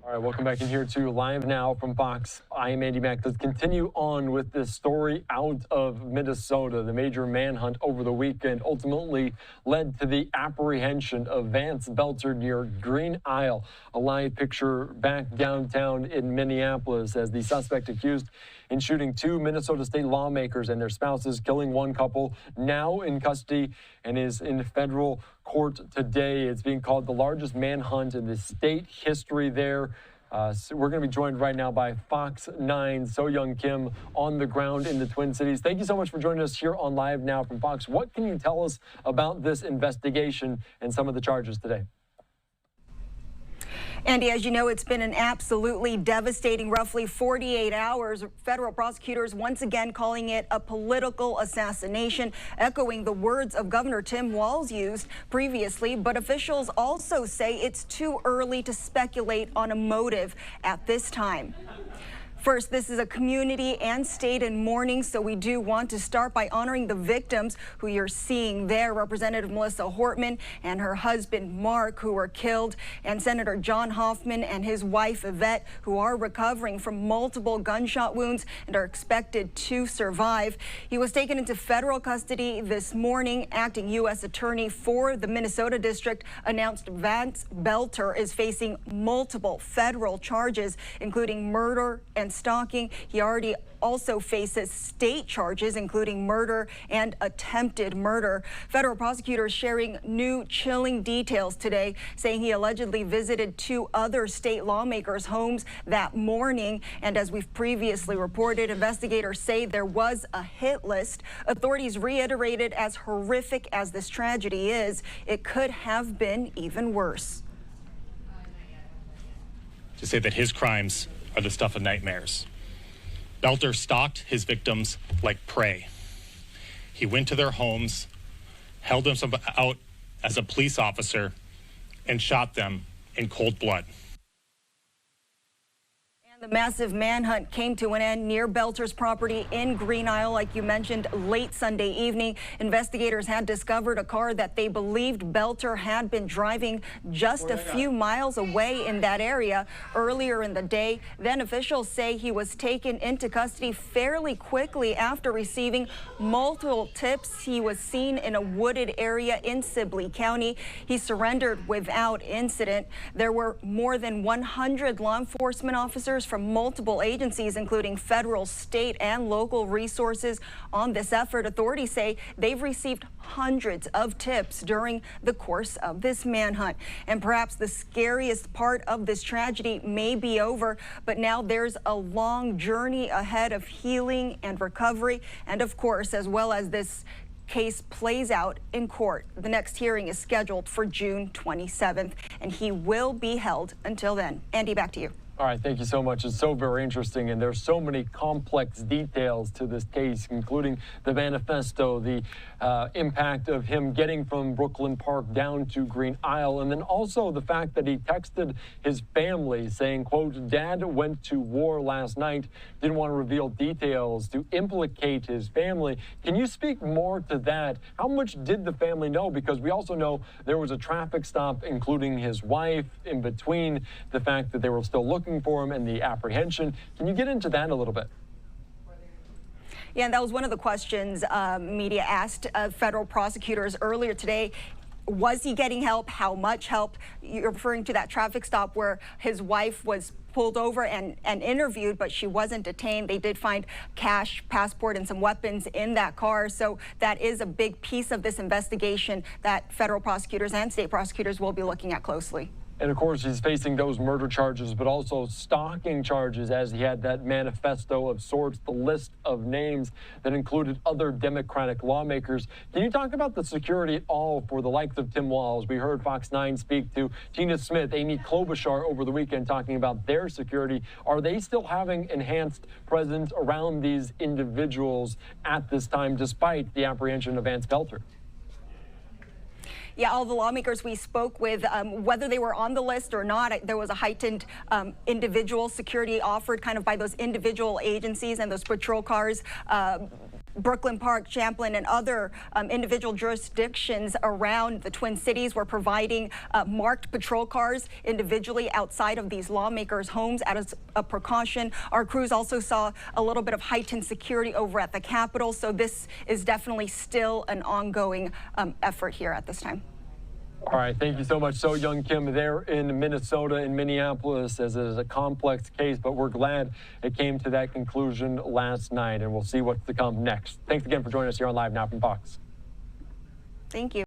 All right, welcome back in here to Live Now from Fox. I am Andy Mack. Let's continue on with this story out of Minnesota. The major manhunt over the weekend ultimately led to the apprehension of Vance Boelter near Green Isle. A live picture back downtown in Minneapolis as the suspect accused in shooting two Minnesota state lawmakers and their spouses, killing one couple, now in custody and is in federal court today. It's being called the largest manhunt in the state history there. So we're going to be joined right now by Fox 9's So-Young Kim on the ground in the Twin Cities. Thank you so much for joining us here on Live Now from Fox. What can you tell us about this investigation and some of the charges today? Andy, as you know, it's been an absolutely devastating roughly 48 hours. Federal prosecutors once again calling it a political assassination, echoing the words of Governor Tim Walz used previously. But officials also say it's too early to speculate on a motive at this time. First, this is a community and state in mourning, so we do want to start by honoring the victims who you're seeing there. Representative Melissa Hortman and her husband Mark, who were killed, and Senator John Hoffman and his wife Yvette, who are recovering from multiple gunshot wounds and are expected to survive. He was taken into federal custody this morning. Acting U.S. Attorney for the Minnesota District announced Vance Boelter is facing multiple federal charges, including murder and stalking. He already also faces state charges, including murder and attempted murder. Federal prosecutors sharing new chilling details today, saying he allegedly visited two other state lawmakers' homes that morning. And as we've previously reported, investigators say there was a hit list. Authorities reiterated, as horrific as this tragedy is, it could have been even worse. To say that his crimes are the stuff of nightmares. Boelter stalked his victims like prey. He went to their homes, held them out as a police officer, and shot them in cold blood. The massive manhunt came to an end near Boelter's property in Green Isle, like you mentioned, late Sunday evening. Investigators had discovered a car that they believed Boelter had been driving just a few miles away in that area earlier in the day. Then officials say he was taken into custody fairly quickly after receiving multiple tips. He was seen in a wooded area in Sibley County. He surrendered without incident. There were more than 100 law enforcement officers from multiple agencies, including federal, state, and local resources on this effort. Authorities say they've received hundreds of tips during the course of this manhunt. And perhaps the scariest part of this tragedy may be over, but now there's a long journey ahead of healing and recovery, and of course, as well as this case plays out in court. The next hearing is scheduled for June 27th, and he will be held until then. Andy, back to you. All right, thank you so much. It's so very interesting, and there's so many complex details to this case, including the manifesto, the impact of him getting from Brooklyn Park down to Green Isle, and then also the fact that he texted his family saying, quote, "Dad went to war last night, didn't want to reveal details to implicate his family." Can you speak more to that? How much did the family know? Because we also know there was a traffic stop, including his wife, in between the fact that they were still looking for him and the apprehension. Can you get into that a little bit? Yeah, that was one of the questions media asked federal prosecutors earlier today. Was he getting help? How much help? You're referring to that traffic stop where his wife was pulled over and interviewed, but she wasn't detained. They did find cash, passport, and some weapons in that car. So that is a big piece of this investigation that federal prosecutors and state prosecutors will be looking at closely. And of course, he's facing those murder charges, but also stalking charges, as he had that manifesto of sorts, the list of names that included other Democratic lawmakers. Can you talk about the security at all for the likes of Tim Walz? We heard Fox 9 speak to Tina Smith, Amy Klobuchar over the weekend talking about their security. Are they still having enhanced presence around these individuals at this time, despite the apprehension of Vance Boelter? Yeah, all the lawmakers we spoke with, whether they were on the list or not, there was a heightened individual security offered kind of by those individual agencies and those patrol cars Brooklyn Park, Champlain, and other individual jurisdictions around the Twin Cities were providing marked patrol cars individually outside of these lawmakers' homes as a precaution. Our crews also saw a little bit of heightened security over at the Capitol, so this is definitely still an ongoing effort here at this time. All right, thank you so much. So Young Kim there in Minnesota and Minneapolis, as it is a complex case, but we're glad it came to that conclusion last night, and we'll see what's to come next. Thanks again for joining us here on Live Now from Fox. Thank you.